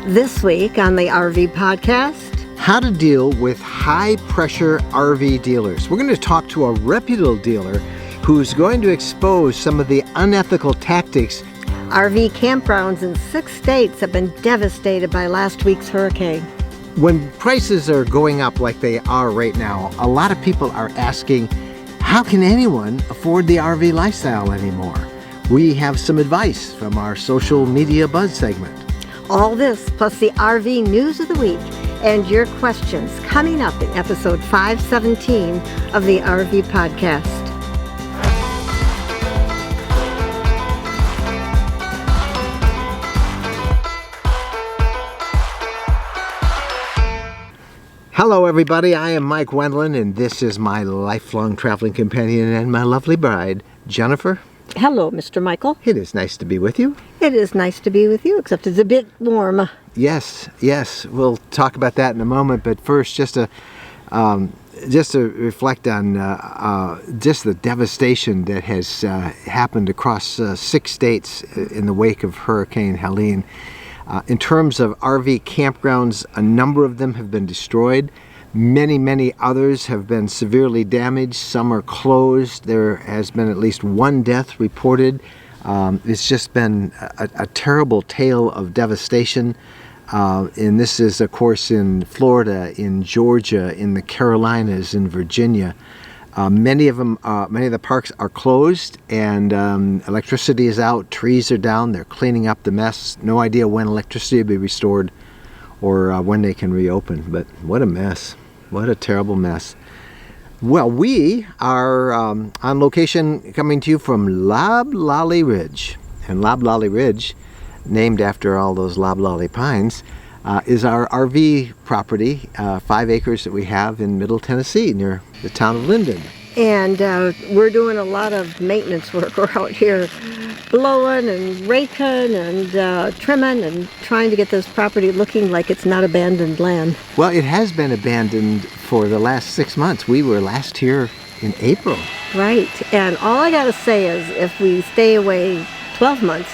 This week on the RV podcast, how to deal with high-pressure RV dealers. We're going to talk to a reputable dealer who's going to expose some of the unethical tactics. RV campgrounds in 6 states have been devastated by last week's hurricane. When prices are going up like they are right now, a lot of people are asking, how can anyone afford the RV lifestyle anymore? We have some advice from our social media buzz segment. All this plus the RV news of the week and your questions coming up in episode 517 of the RV podcast. Hello everybody, I am Mike Wendland and this is my lifelong traveling companion and my lovely bride, Jennifer. Hello, Mr. Michael. It is nice to be with you. It is nice to be with you, except it's a bit warm. Yes, we'll talk about that in a moment, but first just to reflect on just the devastation that has happened across 6 states in the wake of Hurricane Helene. In terms of RV campgrounds, a number of them have been destroyed. Many others have been severely damaged. Some are closed. There has been at least 1 death reported. It's just been a terrible tale of devastation. And this is, of course, in Florida, in Georgia, in the Carolinas, in Virginia. Many of the parks are closed and electricity is out, trees are down, they're cleaning up the mess. No idea when electricity will be restored or when they can reopen, but what a mess. What a terrible mess. Well, we are on location coming to you from Loblolly Ridge. And Loblolly Ridge, named after all those loblolly pines, is our RV property, 5 acres that we have in Middle Tennessee near the town of Linden. And we're doing a lot of maintenance work. We're out here blowing and raking and trimming and trying to get this property looking like it's not abandoned land. Well, it has been abandoned for the last 6 months. We were last here in April. Right. And all I got to say is if we stay away 12 months,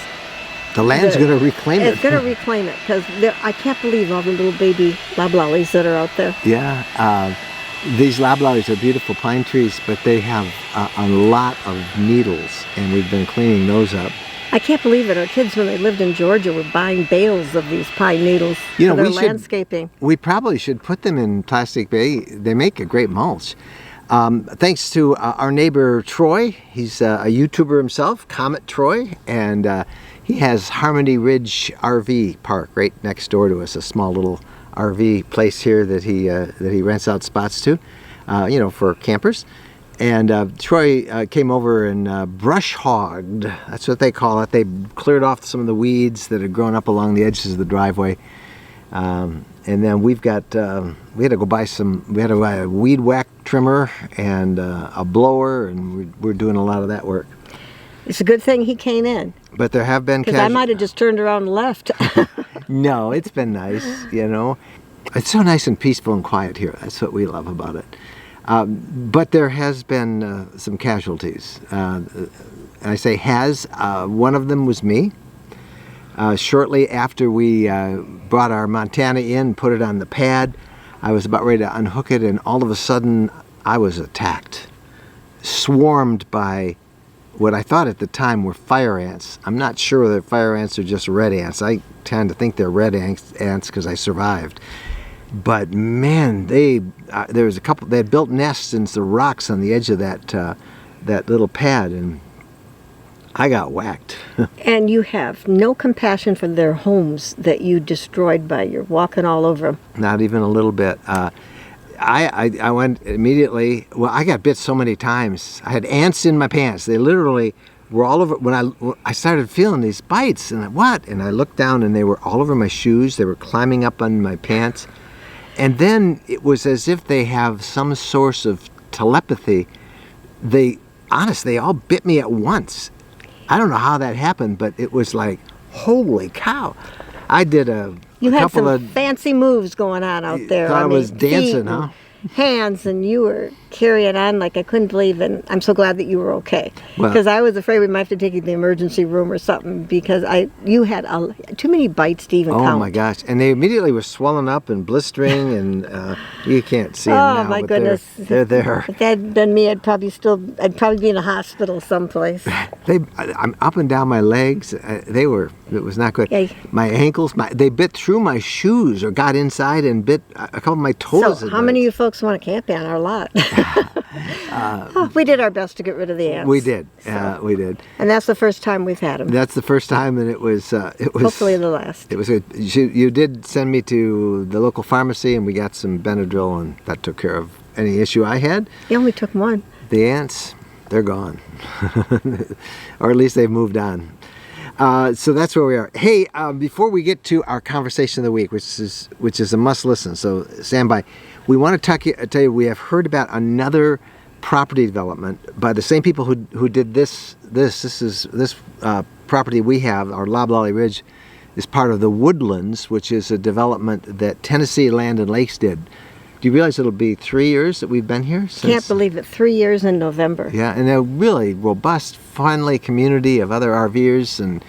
the land's going to reclaim it. It's going to reclaim it because I can't believe all the little baby loblollies that are out there. Yeah. These loblollies are beautiful pine trees, but they have a lot of needles, and we've been cleaning those up. I can't believe it. Our kids, when they lived in Georgia, were buying bales of these pine needles for their landscaping. We probably should put them in plastic bay. They make a great mulch. Thanks to our neighbor Troy. He's a YouTuber himself, Comet Troy, and he has Harmony Ridge RV Park right next door to us, a small little RV place here that he rents out spots to, for campers. And Troy came over and brush hogged. That's what they call it. They cleared off some of the weeds that had grown up along the edges of the driveway. And then we had to buy a weed whack trimmer and a blower, and we're doing a lot of that work. It's a good thing he came in. But there have been because I might have just turned around and left. No, it's been nice, It's so nice and peaceful and quiet here. That's what we love about it. But there has been some casualties. And I say one of them was me. Shortly after we brought our Montana in, put it on the pad, I was about ready to unhook it, and all of a sudden I was attacked. Swarmed by what I thought at the time were fire ants. I'm not sure whether fire ants are just red ants. I tend to think they're red ants because I survived. But man, there was a couple. They had built nests in the rocks on the edge of that little pad, and I got whacked. And you have no compassion for their homes that you destroyed by your walking all over them. Not even a little bit. I went immediately. Well, I got bit so many times. I had ants in my pants. They literally were all over. When I started feeling these bites, and I looked down, and they were all over my shoes. They were climbing up on my pants, and then it was as if they have some source of telepathy. They all bit me at once. I don't know how that happened, but it was like, holy cow! I did You had some fancy moves going on out there. I was dancing, huh? Hands, and you were carrying on like I couldn't believe, and I'm so glad that you were okay. Well- Because I was afraid we might have to take you to the emergency room or something, because you had too many bites to even count. Oh my gosh! And they immediately were swelling up and blistering, and you can't see them Oh now, my but goodness! they're there. If that had been me, I'd probably be in a hospital someplace. I'm up and down my legs. It was not good. Yeah. My ankles, they bit through my shoes or got inside and bit a couple of my toes. So, how many of you folks want to camp on our lot? We did our best to get rid of the ants. We did. So. We did. And that's the first time we've had them. That's the first time, and it was. Hopefully the last. It was good. You did send me to the local pharmacy, and we got some Benadryl, and that took care of any issue I had. You only took one. The ants, they're gone, or at least they've moved on. So that's where we are. Hey, before we get to our conversation of the week, which is a must listen, so stand by. We want to tell you we have heard about another property development by the same people who did this property we have. Our Loblolly Ridge is part of the Woodlands, which is a development that Tennessee Land and Lakes did. Do you realize it'll be 3 years that we've been here? Can't believe it. 3 years in November. Yeah, and a really robust, friendly community of other RVers and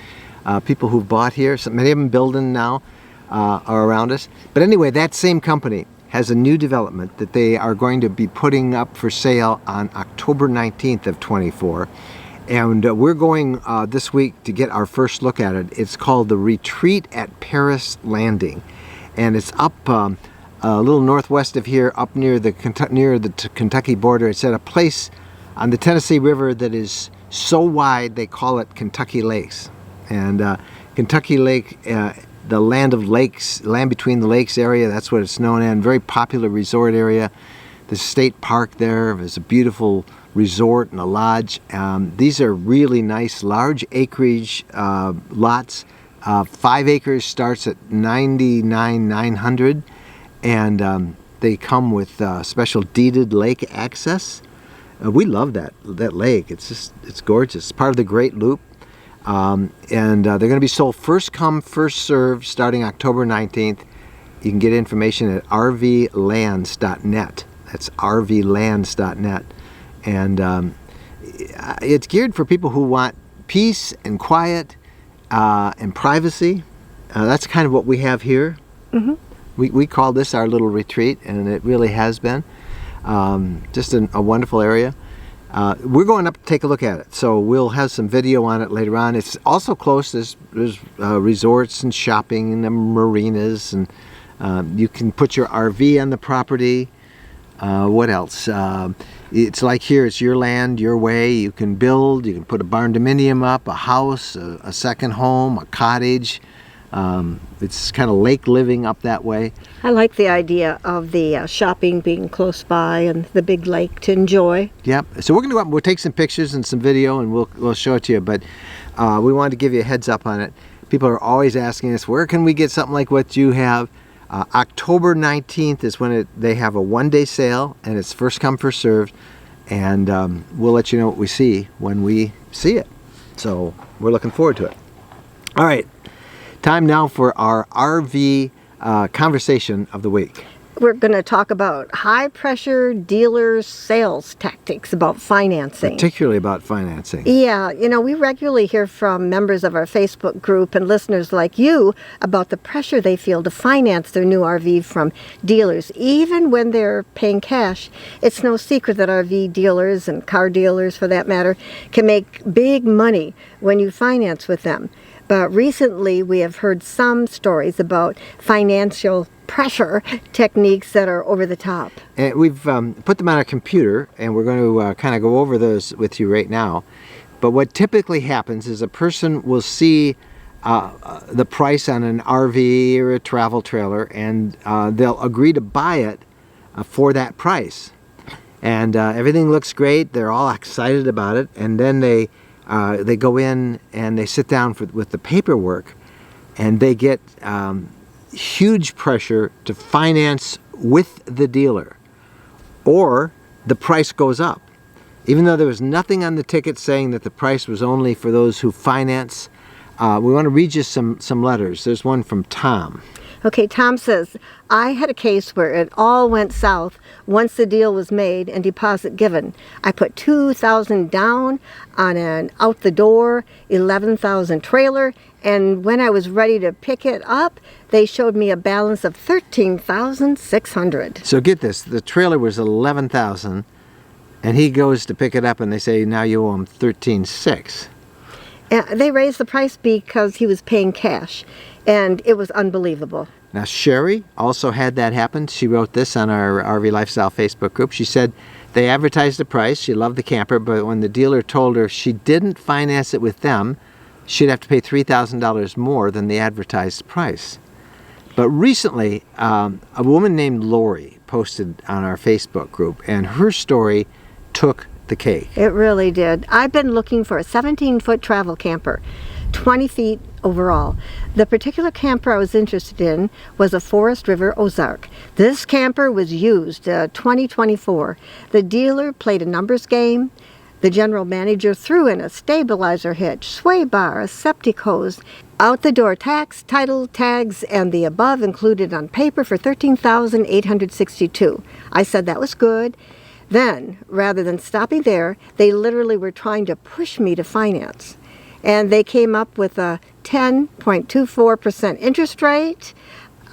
people who've bought here. So many of them building now are around us. But anyway, that same company has a new development that they are going to be putting up for sale on October 19th of 24. And we're going this week to get our first look at it. It's called the Retreat at Paris Landing. And it's up a little northwest of here, up near the Kentucky border. It's at a place on the Tennessee River that is so wide they call it Kentucky Lakes. And Kentucky Lake, the land of lakes, land between the lakes area, that's what it's known as. Very popular resort area. The state park there is a beautiful resort and a lodge. These are really nice, large acreage lots. 5 acres starts at $99,900. And they come with special deeded lake access. We love that lake. It's gorgeous. It's part of the Great Loop. And they're going to be sold first come, first served starting October 19th. You can get information at rvlands.net. That's rvlands.net. And it's geared for people who want peace and quiet and privacy. That's kind of what we have here. Mm-hmm. We call this our little retreat, and it really has been just a wonderful area. We're going up to take a look at it, so we'll have some video on it later on. It's also close. There's resorts and shopping and marinas, and you can put your RV on the property. What else? It's like here, it's your land, your way. You can build, you can put a barn dominium up, a house, a second home, a cottage. It's kind of lake living up that way. I like the idea of the shopping being close by and the big lake to enjoy. Yep. So we're going to go up and we'll take some pictures and some video and we'll show it to you. But we wanted to give you a heads up on it. People are always asking us, where can we get something like what you have? October 19th is when they have a one-day sale, and it's first come, first served. And we'll let you know what we see when we see it. So we're looking forward to it. All right. Time now for our RV conversation of the week. We're going to talk about high-pressure dealers' sales tactics about financing. Particularly about financing. Yeah, we regularly hear from members of our Facebook group and listeners like you about the pressure they feel to finance their new RV from dealers. Even when they're paying cash, it's no secret that RV dealers and car dealers, for that matter, can make big money when you finance with them. But recently we have heard some stories about financial pressure techniques that are over the top. And we've put them on our computer, and we're going to kind of go over those with you right now. But what typically happens is a person will see the price on an RV or a travel trailer, and they'll agree to buy it for that price. And everything looks great. They're all excited about it. And then they go in and they sit down with the paperwork, and they get huge pressure to finance with the dealer, or the price goes up. Even though there was nothing on the ticket saying that the price was only for those who finance, we want to read you some letters. There's one from Tom. Okay, Tom says, I had a case where it all went south once the deal was made and deposit given. I put $2,000 down on an out the door, $11,000 trailer, and when I was ready to pick it up, they showed me a balance of $13,600. So get this, the trailer was $11,000, and he goes to pick it up, and they say, now you owe him $13,600. They raised the price because he was paying cash, and it was unbelievable. Now, Sherry also had that happen. She wrote this on our RV Lifestyle Facebook group. She said they advertised the price. She loved the camper, but when the dealer told her if she didn't finance it with them, she'd have to pay $3,000 more than the advertised price. But recently, a woman named Lori posted on our Facebook group, and her story took the cake. It really did. I've been looking for a 17-foot travel camper, 20 feet overall. The particular camper I was interested in was a Forest River Ozark. This camper was used 2024. The dealer played a numbers game. The general manager threw in a stabilizer hitch, sway bar, a septic hose, out the door tax, title, tags, and the above included on paper for $13,862. I said that was good. Then, rather than stopping there, they literally were trying to push me to finance. And they came up with a 10.24% interest rate.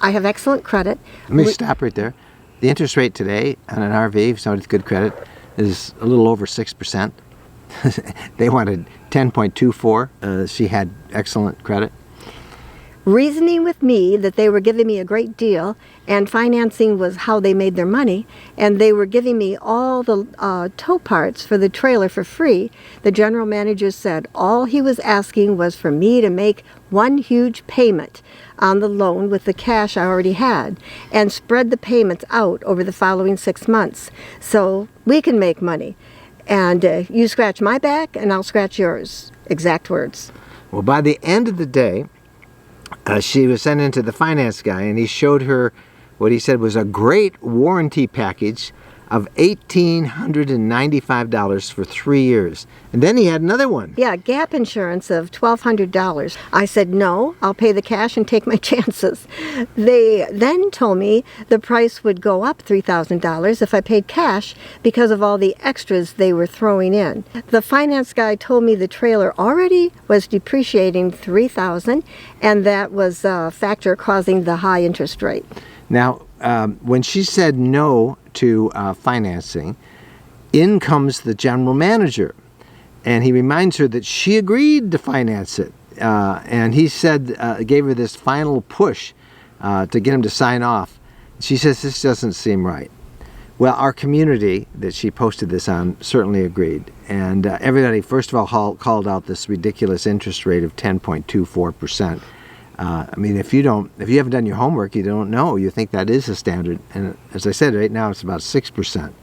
I have excellent credit. Let me stop right there. The interest rate today on an RV, if somebody's good credit, is a little over 6%. They wanted 10.24. She had excellent credit. Reasoning with me that they were giving me a great deal and financing was how they made their money, and they were giving me all the tow parts for the trailer for free, the general manager said all he was asking was for me to make one huge payment on the loan with the cash I already had and spread the payments out over the following 6 months so we can make money. And you scratch my back and I'll scratch yours. Exact words. Well, by the end of the day, she was sent into the finance guy, and he showed her what he said was a great warranty package of $1,895 for 3 years. And then he had another one. Yeah, gap insurance of $1,200. I said, no, I'll pay the cash and take my chances. They then told me the price would go up $3,000 if I paid cash because of all the extras they were throwing in. The finance guy told me the trailer already was depreciating $3,000, and that was a factor causing the high interest rate. Now, when she said no to financing, in comes the general manager, and he reminds her that she agreed to finance it, and he said, gave her this final push to get him to sign off. She says, this doesn't seem right. Well, our community that she posted this on certainly agreed, and everybody, first of all, called out this ridiculous interest rate of 10.24%. I mean, if you haven't done your homework, you don't know. You think that is a standard, and as I said, right now it's about 6%.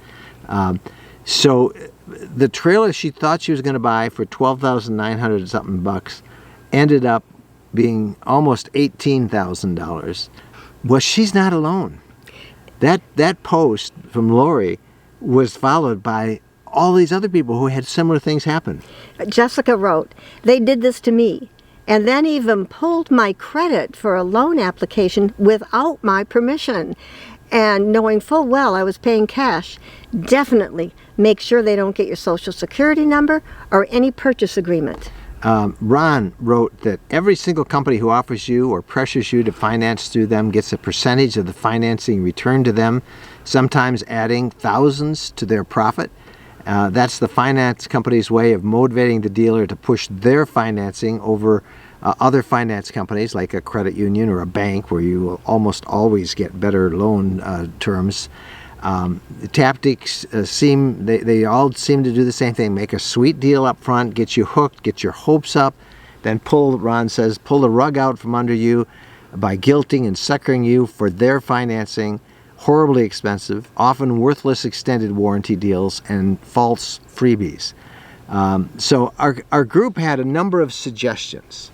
So the trailer she thought she was going to buy for $12,900 something bucks ended up being almost $18,000. Well, she's not alone. That post from Lori was followed by all these other people who had similar things happen. Jessica wrote, they did this to me, and then even pulled my credit for a loan application without my permission. And knowing full well I was paying cash, definitely make sure they don't get your social security number or any purchase agreement. Ron wrote that every single company who offers you or pressures you to finance through them gets a percentage of the financing returned to them, sometimes adding thousands to their profit. That's the finance company's way of motivating the dealer to push their financing over other finance companies like a credit union or a bank where you will almost always get better loan terms. The tactics they all seem to do the same thing. Make a sweet deal up front, get you hooked, get your hopes up, then Ron says, pull the rug out from under you by guilting and suckering you for their financing. Horribly expensive, often worthless extended warranty deals, and false freebies. So our group had a number of suggestions.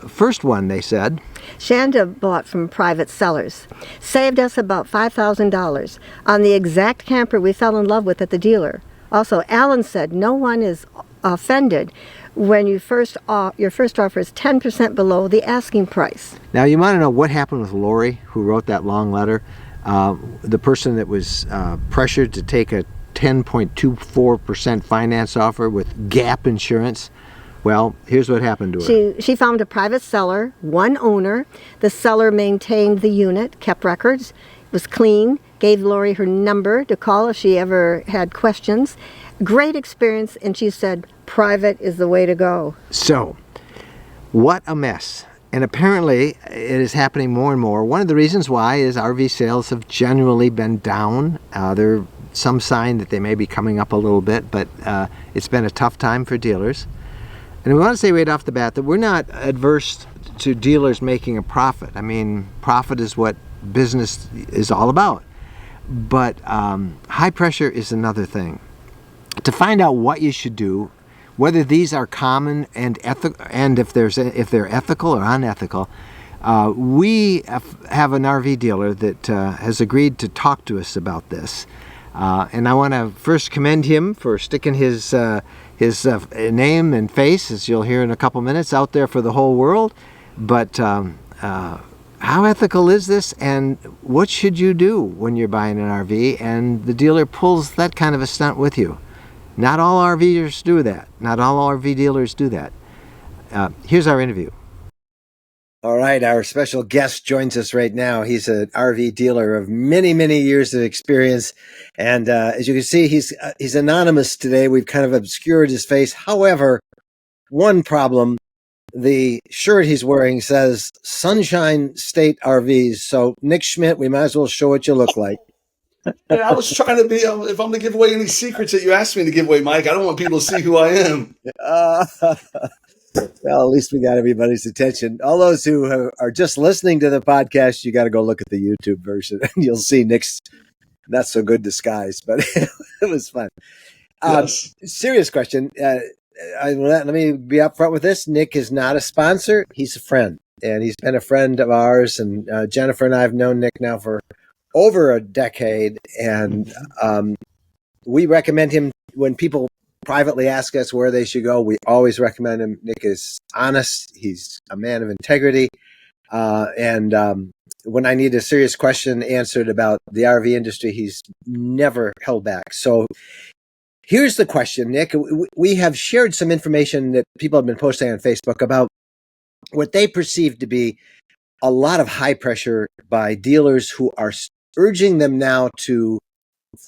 First one, they said, Shanda bought from private sellers. Saved us about $5,000 on the exact camper we fell in love with at the dealer. Also, Alan said no one is offended when your first offer is 10% below the asking price. Now, you want to know what happened with Lori, who wrote that long letter? The person that was pressured to take a 10.24% finance offer with gap insurance. Well, here's what happened to her. She found a private seller, one owner. The seller maintained the unit, kept records, was clean, gave Lori her number to call if she ever had questions. Great experience, and she said, private is the way to go. So, what a mess. And apparently, it is happening more and more. One of the reasons why is RV sales have generally been down. There's some sign that they may be coming up a little bit, but it's been a tough time for dealers. And we want to say right off the bat that we're not adverse to dealers making a profit. I mean, profit is what business is all about. But high pressure is another thing. To find out what you should do, whether these are common and ethical, and if they're ethical or unethical, we have an RV dealer that has agreed to talk to us about this. And I want to first commend him for sticking his name and face, as you'll hear in a couple minutes, out there for the whole world. But how ethical is this, and what should you do when you're buying an RV and the dealer pulls that kind of a stunt with you? Not all RVers do that. Not all RV dealers do that. Here's our interview. All right, our special guest joins us right now. He's an RV dealer of many, many years of experience. And as you can see, he's anonymous today. We've kind of obscured his face. However, one problem, the shirt he's wearing says Sunshine State RVs. So, Nick Schmidt, we might as well show what you look like. Yeah, I was trying to be, if I'm going to give away any secrets that you asked me to give away, Mike, I don't want people to see who I am. Well, at least we got everybody's attention. All those who are just listening to the podcast, you got to go look at the YouTube version, and you'll see Nick's not so good disguise, but it was fun. Yes. Serious question. Let me be upfront with this. Nick is not a sponsor. He's a friend, and he's been a friend of ours. And Jennifer and I have known Nick now for over a decade, and we recommend him when people privately ask us where they should go. We always recommend him. Nick is honest. He's a man of integrity. And when I need a serious question answered about the RV industry, he's never held back. So here's the question, Nick. We have shared some information that people have been posting on Facebook about what they perceive to be a lot of high pressure by dealers who are urging them now to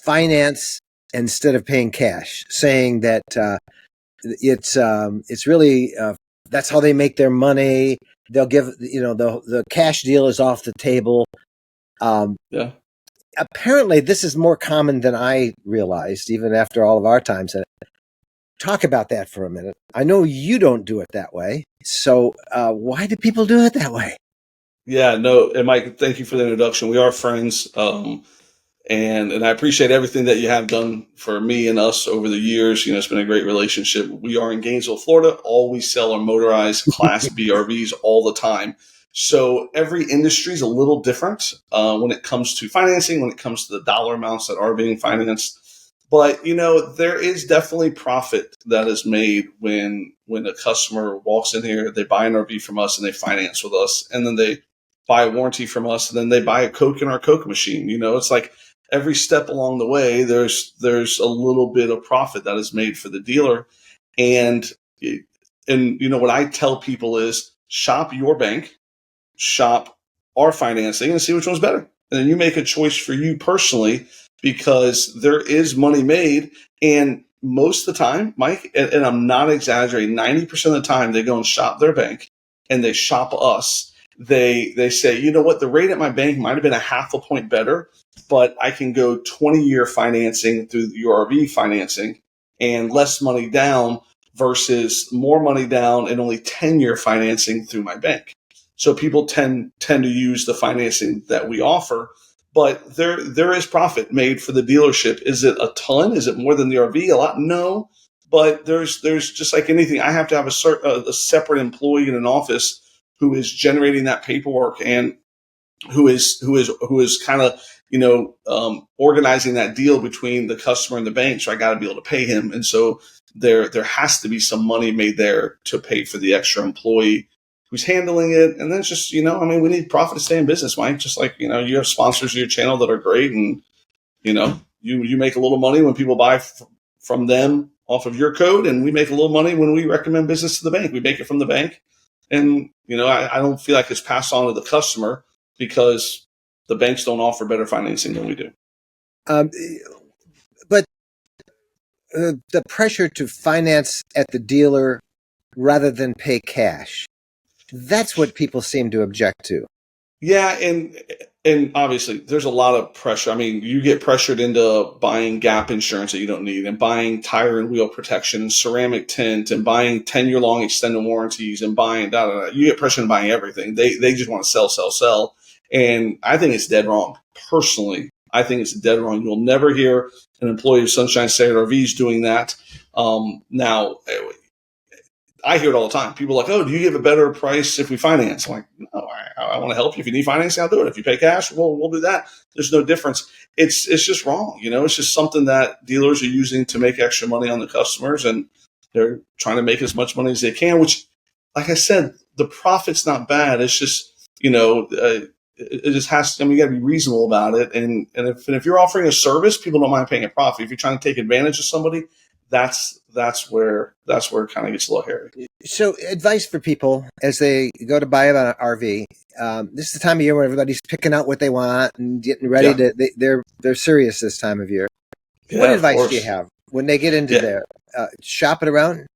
finance instead of paying cash, saying that it's really that's how they make their money. They'll give the cash deal is off the table. Yeah. Apparently, this is more common than I realized, even after all of our times. Talk about that for a minute. I know you don't do it that way, so why do people do it that way? Yeah, no, and Mike, thank you for the introduction. We are friends, and I appreciate everything that you have done for me and us over the years. It's been a great relationship. We are in Gainesville, Florida. All we sell are motorized Class B RVs all the time. So every industry is a little different when it comes to financing, when it comes to the dollar amounts that are being financed. But, there is definitely profit that is made when a customer walks in here, they buy an RV from us and they finance with us, and then they buy a warranty from us, and then they buy a Coke in our Coke machine. It's like every step along the way, there's a little bit of profit that is made for the dealer. And what I tell people is shop your bank, shop our financing, and see which one's better. And then you make a choice for you personally, because there is money made. And most of the time, Mike, and I'm not exaggerating, 90% of the time they go and shop their bank and they shop us. They say, you know what, the rate at my bank might have been a half a point better, but I can go 20-year financing through your RV financing and less money down versus more money down and only 10-year financing through my bank. So people tend to use the financing that we offer, but there is profit made for the dealership. Is it a ton? Is it more than the RV? A lot? No, but there's just like anything. I have to have a separate employee in an office who is generating that paperwork and who is kind of organizing that deal between the customer and the bank. So I got to be able to pay him, and so there has to be some money made there to pay for the extra employee who's handling it. And then it's just, we need profit to stay in business, Mike. Just like, you have sponsors of your channel that are great, and, you make a little money when people buy from them off of your code, and we make a little money when we recommend business to the bank. We make it from the bank. And, I don't feel like it's passed on to the customer because the banks don't offer better financing than we do. But the pressure to finance at the dealer rather than pay cash, that's what people seem to object to. Yeah, and obviously there's a lot of pressure. I mean, you get pressured into buying gap insurance that you don't need, and buying tire and wheel protection and ceramic tint, and buying 10-year-long extended warranties, and buying You get pressured into buying everything. They just want to sell. And I think it's dead wrong. Personally, I think it's dead wrong. You'll never hear an employee of Sunshine State RVs doing that. Now, I hear it all the time. People are like, oh, do you give a better price if we finance? I'm like, no, I want to help you. If you need financing, I'll do it. If you pay cash, we'll do that. There's no difference. It's just wrong. It's just something that dealers are using to make extra money on the customers, and they're trying to make as much money as they can, which, like I said, the profit's not bad. It's just, it just has to, you got to be reasonable about it. And if you're offering a service, people don't mind paying a profit. If you're trying to take advantage of somebody, that's where it kind of gets a little hairy. So, advice for people as they go to buy an RV. This is the time of year when everybody's picking out what they want and getting ready they're serious this time of year. Yeah, what advice do you have when they get into there? Shop it around?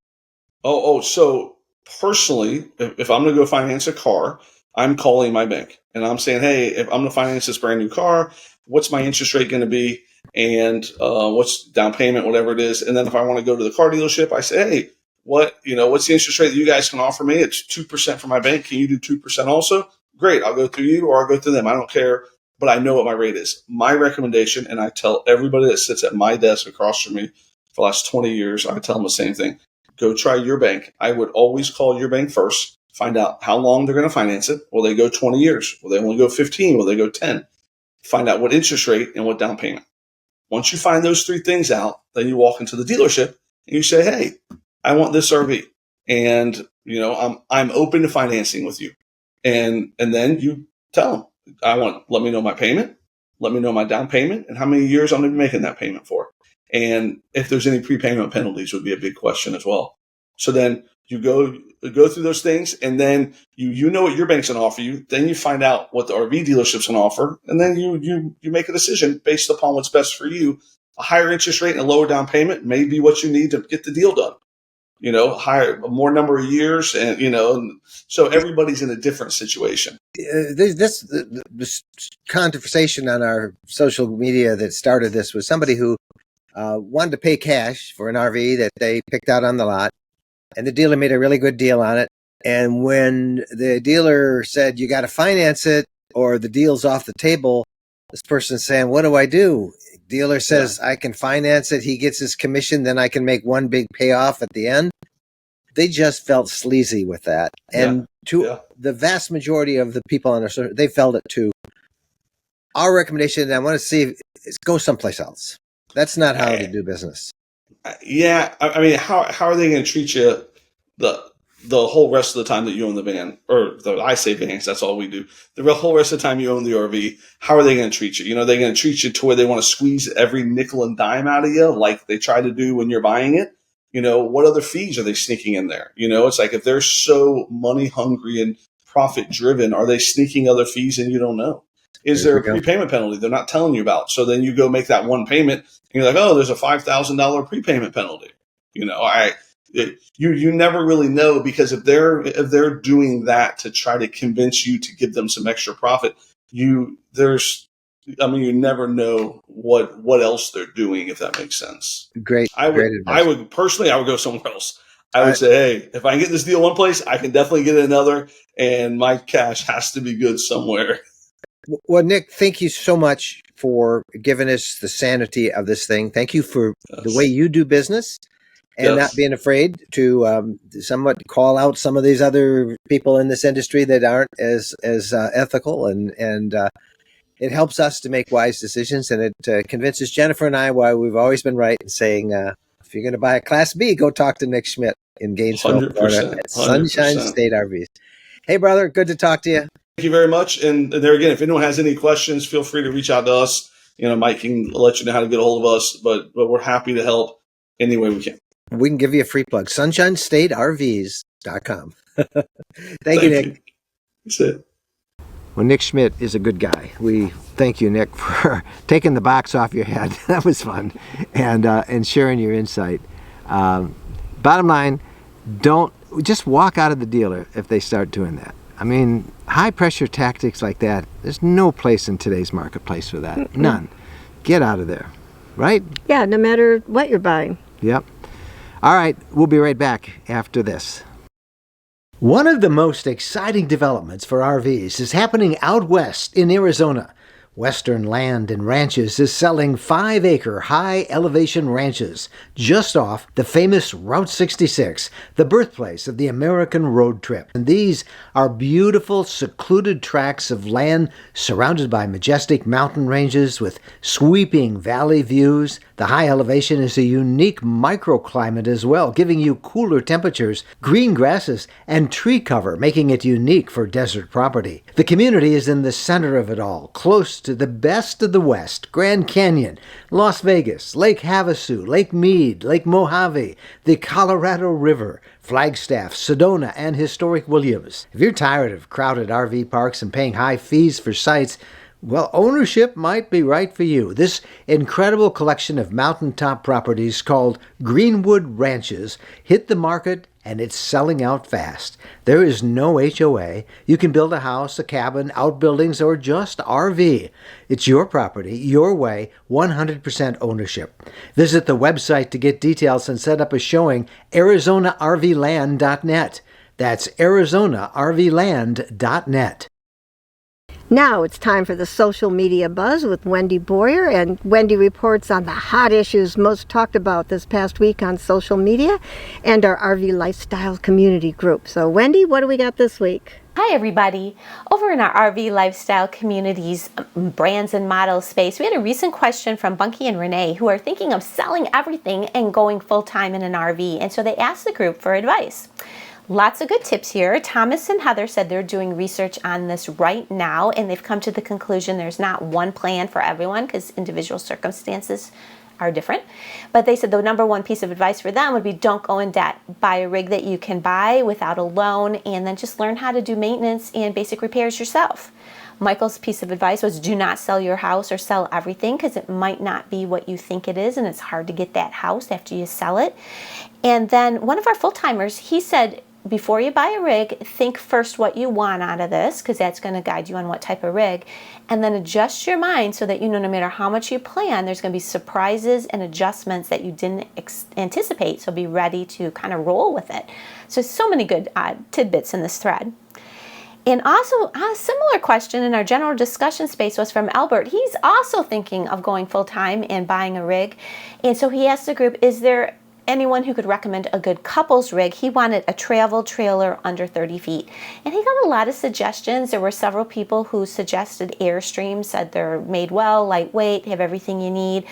So personally, if I'm going to go finance a car, I'm calling my bank and I'm saying, hey, if I'm going to finance this brand new car, what's my interest rate going to be? And what's down payment, whatever it is. And then if I want to go to the car dealership, I say, hey, what's the interest rate that you guys can offer me? It's 2% for my bank. Can you do 2% also? Great. I'll go through you or I'll go through them. I don't care, but I know what my rate is. My recommendation, and I tell everybody that sits at my desk across from me for the last 20 years, I tell them the same thing. Go try your bank. I would always call your bank first, find out how long they're going to finance it. Will they go 20 years? Will they only go 15? Will they go 10? Find out what interest rate and what down payment. Once you find those three things out, then you walk into the dealership and you say, hey, I want this RV. And, I'm open to financing with you. And then you tell them, let me know my payment, let me know my down payment, and how many years I'm going to be making that payment for. And if there's any prepayment penalties would be a big question as well. So then you go through those things, and then you know what your bank's going to offer you. Then you find out what the RV dealership's going to offer, and then you make a decision based upon what's best for you. A higher interest rate and a lower down payment may be what you need to get the deal done. Higher, more number of years, and so everybody's in a different situation. This conversation on our social media that started this was somebody who wanted to pay cash for an RV that they picked out on the lot. And the dealer made a really good deal on it. And when the dealer said, you got to finance it or the deal's off the table, this person's saying, what do I do? Dealer says, I can finance it. He gets his commission. Then I can make one big payoff at the end. They just felt sleazy with that. And the vast majority of the people on our service, they felt it too. Our recommendation, and I want to see, is go someplace else. That's not how to do business. Yeah, I mean, how are they going to treat you the whole rest of the time that you own the van? I say vans, that's all we do. The whole rest of the time you own the RV, how are they going to treat you? They're going to treat you to where they want to squeeze every nickel and dime out of you like they try to do when you're buying it. What other fees are they sneaking in there? It's like if they're so money hungry and profit driven, are they sneaking other fees and you don't know? Is there a prepayment penalty they're not telling you about? So then you go make that one payment and you're like, oh, there's a $5,000 prepayment penalty. You never really know, because if they're doing that to try to convince you to give them some extra profit, you never know what else they're doing, if that makes sense. Great. I would personally go somewhere else. I would say, hey, if I can get this deal one place, I can definitely get it another, and my cash has to be good somewhere. Well, Nick, thank you so much for giving us the sanity of this thing. Thank you for the way you do business and not being afraid to somewhat call out some of these other people in this industry that aren't as ethical. And it helps us to make wise decisions, and it convinces Jennifer and I why we've always been right in saying If you're going to buy a Class B, go talk to Nick Schmidt in Gainesville, Florida 100%, at Sunshine 100%. State RVs. Hey, brother, good to talk to you. Thank you very much. And there again, if anyone has any questions, feel free to reach out to us. Mike can let you know how to get a hold of us, but we're happy to help any way we can. We can give you a free plug, sunshinestatervs.com. Thank you, Nick. That's it. Well, Nick Schmidt is a good guy. We thank you, Nick, for taking the box off your head. That was fun. And sharing your insight. Bottom line, don't just walk out of the dealer if they start doing that. I mean, high pressure tactics like that, there's no place in today's marketplace for that. Mm-hmm. None. Get out of there. Right? Yeah, no matter what you're buying. Yep. All right, we'll be right back after this. One of the most exciting developments for RVs is happening out west in Arizona. Western Land and Ranches is selling 5-acre high-elevation ranches just off the famous Route 66, the birthplace of the American road trip. And these are beautiful, secluded tracts of land surrounded by majestic mountain ranges with sweeping valley views. The high elevation is a unique microclimate as well, giving you cooler temperatures, green grasses, and tree cover, making it unique for desert property. The community is in the center of it all, close to the best of the West: Grand Canyon, Las Vegas, Lake Havasu, Lake Mead, Lake Mojave, the Colorado River, Flagstaff, Sedona, and historic Williams. If you're tired of crowded RV parks and paying high fees for sites, well, ownership might be right for you. This incredible collection of mountaintop properties called Greenwood Ranches hit the market, and it's selling out fast. There is no HOA. You can build a house, a cabin, outbuildings, or just RV. It's your property, your way, 100% ownership. Visit the website to get details and set up a showing, ArizonaRVland.net. That's ArizonaRVland.net. Now it's time for the social media buzz with Wendy Boyer, and Wendy reports on the hot issues most talked about this past week on social media and our RV lifestyle community group. So Wendy, what do we got this week? Hi everybody. Over in our RV lifestyle communities, brands and models space, we had a recent question from Bunky and Renee, who are thinking of selling everything and going full-time in an RV, and so they asked the group for advice. Lots of good tips here. Thomas and Heather said they're doing research on this right now, and they've come to the conclusion there's not one plan for everyone because individual circumstances are different. But they said the number one piece of advice for them would be don't go in debt. Buy a rig that you can buy without a loan, and then just learn how to do maintenance and basic repairs yourself. Michael's piece of advice was do not sell your house or sell everything because it might not be what you think it is, and it's hard to get that house after you sell it. And then one of our full-timers, he said, before you buy a rig, think first what you want out of this, because that's going to guide you on what type of rig, and then adjust your mind so that you know no matter how much you plan, there's going to be surprises and adjustments that you didn't anticipate, so be ready to kind of roll with it. So many good tidbits in this thread. And also, a similar question in our general discussion space was from Albert. He's also thinking of going full-time and buying a rig, and so he asked the group, is there anyone who could recommend a good couples rig? He wanted a travel trailer under 30 feet. And he got a lot of suggestions. There were several people who suggested Airstream, said they're made well, lightweight, have everything you need.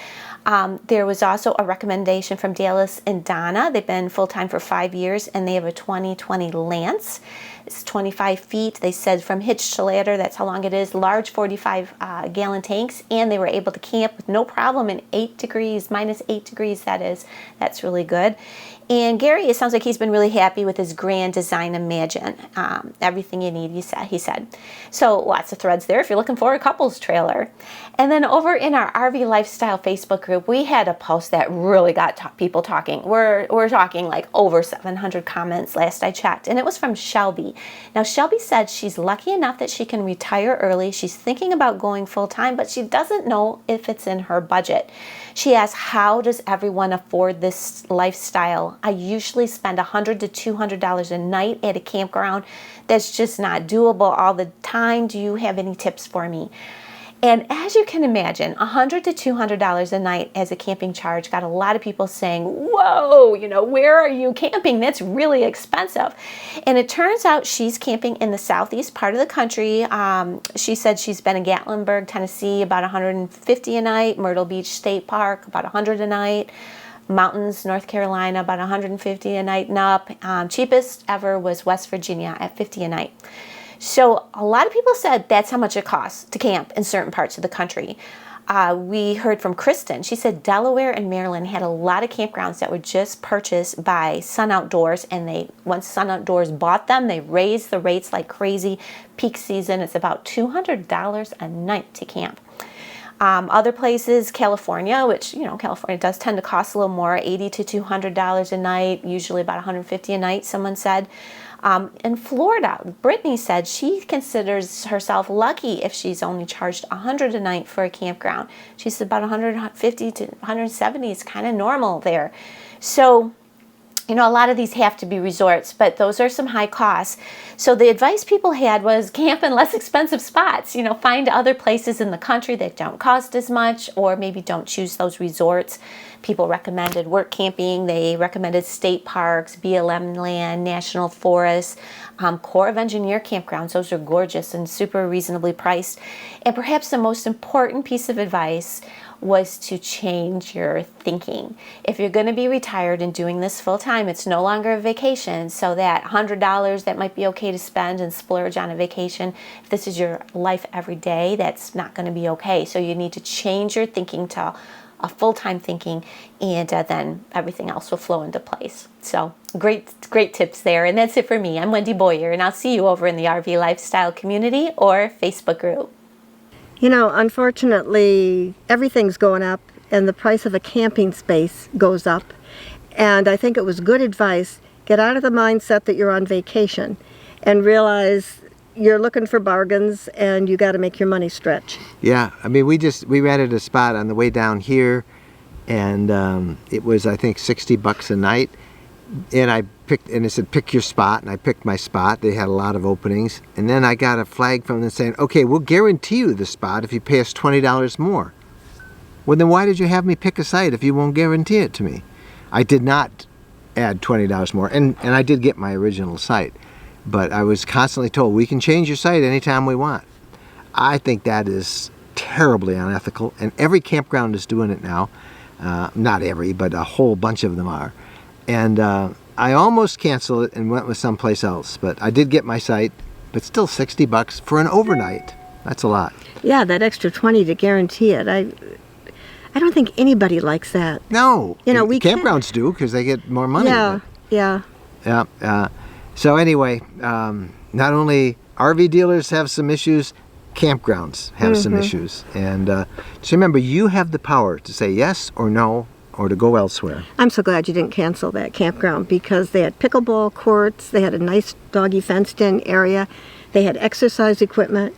There was also a recommendation from Dallas and Donna. They've been full-time for 5 years, and they have a 2020 Lance. It's 25 feet. They said from hitch to ladder, that's how long it is. Large 45-gallon tanks, and they were able to camp with no problem in minus 8 degrees, that is. That's really good. And Gary, it sounds like he's been really happy with his Grand Design Imagine. Everything you need, he said. So lots of threads there if you're looking for a couples trailer. And then over in our RV Lifestyle Facebook group, we had a post that really got people talking. We're talking like over 700 comments last I checked, and it was from Shelby. Now, Shelby said she's lucky enough that she can retire early. She's thinking about going full-time, but she doesn't know if it's in her budget. She asked, how does everyone afford this lifestyle? I usually spend $100 to $200 a night at a campground. That's just not doable all the time. Do you have any tips for me? And as you can imagine, $100 to $200 a night as a camping charge got a lot of people saying, whoa, where are you camping? That's really expensive. And it turns out she's camping in the southeast part of the country. She said she's been in Gatlinburg, Tennessee, about $150 a night, Myrtle Beach State Park, about $100 a night. Mountains, North Carolina, about $150 a night and up. Cheapest ever was West Virginia at $50 a night. So a lot of people said that's how much it costs to camp in certain parts of the country. We heard from Kristen. She said Delaware and Maryland had a lot of campgrounds that were just purchased by Sun Outdoors, and once Sun Outdoors bought them, they raised the rates like crazy. Peak season, it's about $200 a night to camp. Other places, California, which, California does tend to cost a little more, $80 to $200 a night, usually about $150 a night, someone said. In Florida, Brittany said she considers herself lucky if she's only charged $100 a night for a campground. She said about $150 to $170 is kind of normal there. So, a lot of these have to be resorts, but those are some high costs. So the advice people had was camp in less expensive spots. Find other places in the country that don't cost as much, or maybe don't choose those resorts. People recommended work camping. They recommended state parks, BLM land, national forests, Corps of Engineer campgrounds. Those are gorgeous and super reasonably priced. And perhaps the most important piece of advice was to change your thinking. If you're going to be retired and doing this full time, it's no longer a vacation. So that $100 that might be okay to spend and splurge on a vacation, if this is your life every day, that's not going to be okay. So you need to change your thinking to a full-time thinking, and then everything else will flow into place. So great tips there. And that's it for me. I'm Wendy Boyer, and I'll see you over in the RV Lifestyle community or Facebook group. Unfortunately, everything's going up and the price of a camping space goes up. And I think it was good advice. Get out of the mindset that you're on vacation and realize you're looking for bargains and you got to make your money stretch. Yeah, we rented a spot on the way down here, and it was, I think, $60 a night. And it said pick your spot, and I picked my spot. They had a lot of openings, and then I got a flag from them saying, okay, we'll guarantee you the spot if you pay us $20 more. Well, then why did you have me pick a site if you won't guarantee it to me? I did not add $20 more, and I did get my original site, but I was constantly told we can change your site anytime we want. I think that is terribly unethical, and every campground is doing it now. Not every, but a whole bunch of them are. And I almost canceled it and went with someplace else, but I did get my site, but still $60 for an overnight. That's a lot. Yeah, that extra $20 to guarantee it. I don't think anybody likes that. No. We campgrounds do because they get more money. Yeah, yeah. Yeah. So anyway, not only RV dealers have some issues, campgrounds have some issues. And just remember, you have the power to say yes or no, or to go elsewhere. I'm so glad you didn't cancel that campground because they had pickleball courts, they had a nice doggy fenced-in area, they had exercise equipment.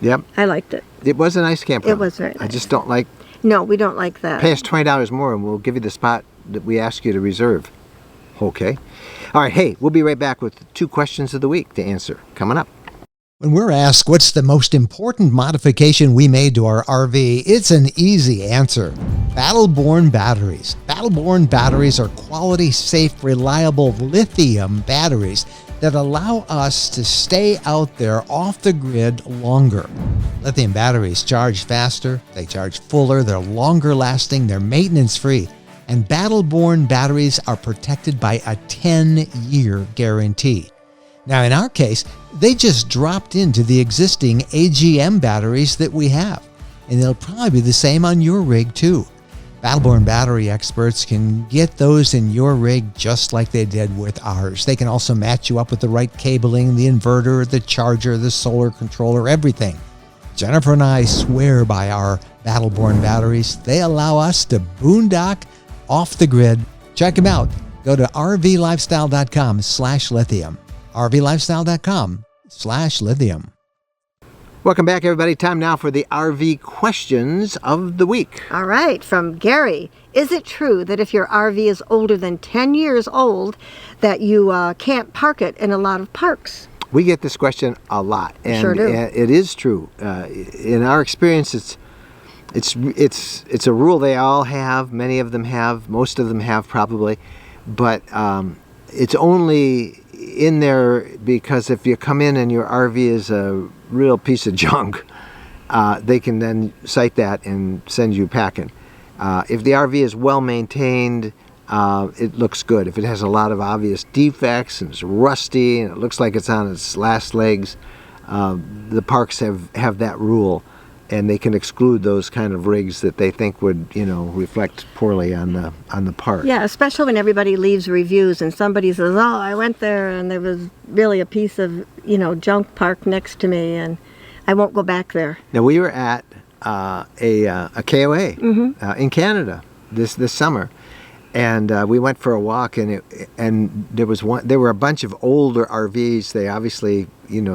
Yep. I liked it. It was a nice campground. It was very nice. I just don't like... No, we don't like that. Pay us $20 more and we'll give you the spot that we ask you to reserve. Okay. All right, hey, we'll be right back with 2 questions of the week to answer. Coming up. When we're asked what's the most important modification we made to our RV, it's an easy answer. Battle-born batteries. Battle-born batteries are quality, safe, reliable lithium batteries that allow us to stay out there off the grid longer. Lithium batteries charge faster, they charge fuller, they're longer lasting, they're maintenance free. And battle-born batteries are protected by a 10-year guarantee. Now, in our case, they just dropped into the existing AGM batteries that we have, and they'll probably be the same on your rig too. Battle-born battery experts can get those in your rig just like they did with ours. They can also match you up with the right cabling, the inverter, the charger, the solar controller, everything. Jennifer and I swear by our battle-born batteries. They allow us to boondock off the grid. Check them out. Go to rvlifestyle.com/lithium. rvlifestyle.com/lithium. Welcome back, everybody. Time now for the RV questions of the week. All right, from Gary. Is it true that if your RV is older than 10 years old that you can't park it in a lot of parks? We get this question a lot, and sure do. It is true. In our experience, it's a rule they all have. Many of them have. Most of them have probably, but it's only in there because if you come in and your RV is a real piece of junk, they can then cite that and send you packing. If the RV is well maintained, it looks good. If it has a lot of obvious defects and it's rusty and it looks like it's on its last legs, the parks have that rule, and they can exclude those kind of rigs that they think would, reflect poorly on the park. Yeah, especially when everybody leaves reviews and somebody says, "Oh, I went there and there was really a piece of, junk parked next to me, and I won't go back there." Now, we were at a KOA in Canada this summer, and we went for a walk, and there were a bunch of older RVs. They obviously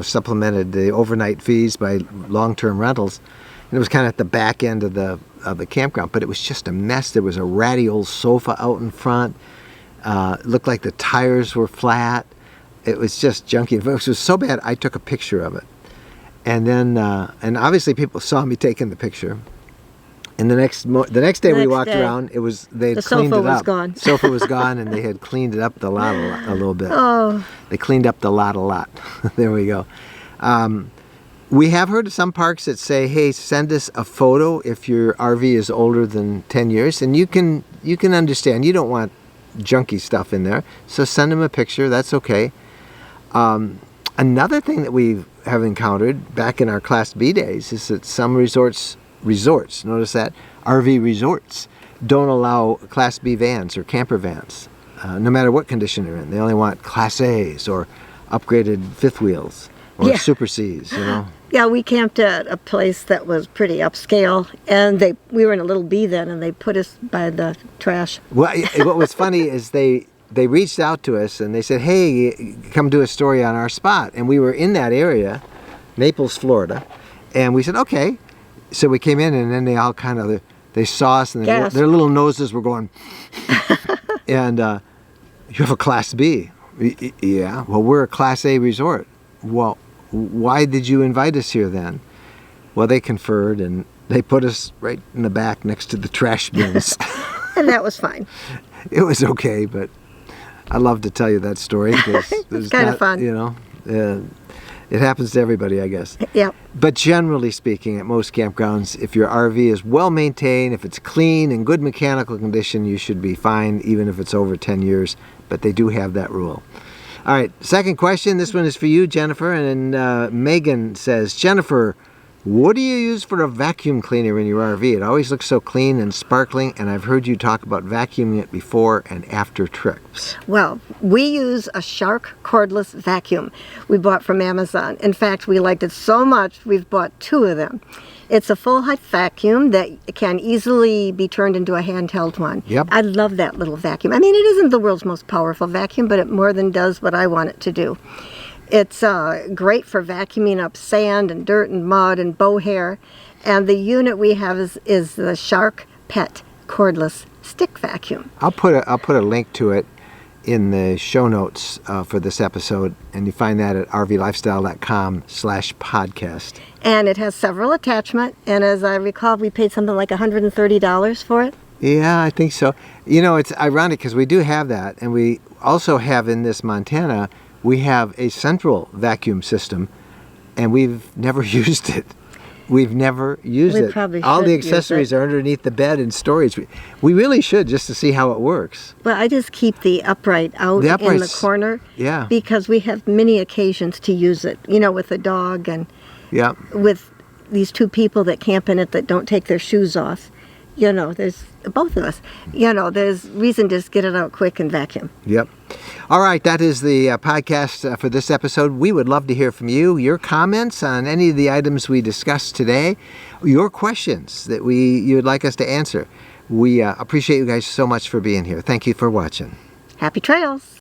supplemented the overnight fees by long-term rentals, and it was kind of at the back end of the campground, but it was just a mess. There was a ratty old sofa out in front. It looked like the tires were flat. It was just junky. It was so bad I took a picture of it. And then, and obviously people saw me taking the picture. And the next day we walked around, they'd cleaned it up. The sofa was gone. Sofa was gone, and they had cleaned it up the lot a little bit. Oh. They cleaned up the lot a lot. There we go. We have heard of some parks that say, "Hey, send us a photo if your RV is older than 10 years," and you can understand you don't want junky stuff in there, so send them a picture. That's okay. Another thing that we have encountered back in our Class B days is that some resorts, notice that, RV resorts, don't allow Class B vans or camper vans, no matter what condition they're in. They only want Class A's or upgraded fifth wheels or Super C's, Yeah, we camped at a place that was pretty upscale, and we were in a little B then, and they put us by the trash. Well, what was funny is they reached out to us and they said, "Hey, come do a story on our spot." And we were in that area, Naples, Florida, and we said, "Okay." So we came in, and then they all they saw us, and their little noses were going, and "You have a Class B?" "Yeah." "Well, we're a Class A resort." "Well, why did you invite us here then?" Well, they conferred, and they put us right in the back next to the trash bins. And that was fine. It was okay, but I love to tell you that story because it's kind of fun. It happens to everybody, I guess. Yeah. But generally speaking, at most campgrounds, if your RV is well maintained, if it's clean and good mechanical condition, you should be fine, even if it's over 10 years. But they do have that rule. All right, second question. This one is for you, Jennifer. And Megan says, "Jennifer, what do you use for a vacuum cleaner in your RV? It always looks so clean and sparkling, and I've heard you talk about vacuuming it before and after trips." Well, we use a Shark cordless vacuum we bought from Amazon. In fact, we liked it so much, we've bought 2 of them. It's a full-height vacuum that can easily be turned into a handheld one. Yep. I love that little vacuum. I mean, it isn't the world's most powerful vacuum, but it more than does what I want it to do. It's great for vacuuming up sand and dirt and mud and bow hair. And the unit we have is the Shark Pet cordless stick vacuum. I'll put a link to it in the show notes for this episode, and you find that at rvlifestyle.com/podcast. And it has several attachments, and as I recall, we paid something like $130 for it. Yeah, I think so. It's ironic because we do have that, and we also have in this Montana, we have a central vacuum system, and we've never used it. We've never used it. Probably all the should use accessories it. are underneath the bed in storage. We really should, just to see how it works. Well, I just keep the upright out The in the uprights, corner. yeah. Because we have many occasions to use it, with a dog and Yeah. with these 2 people that camp in it that don't take their shoes off. There's both of us. There's reason to just get it out quick and vacuum. Yep. All right, that is the podcast for this episode. We would love to hear from you, your comments on any of the items we discussed today, your questions that you would like us to answer. We appreciate you guys so much for being here. Thank you for watching. Happy trails.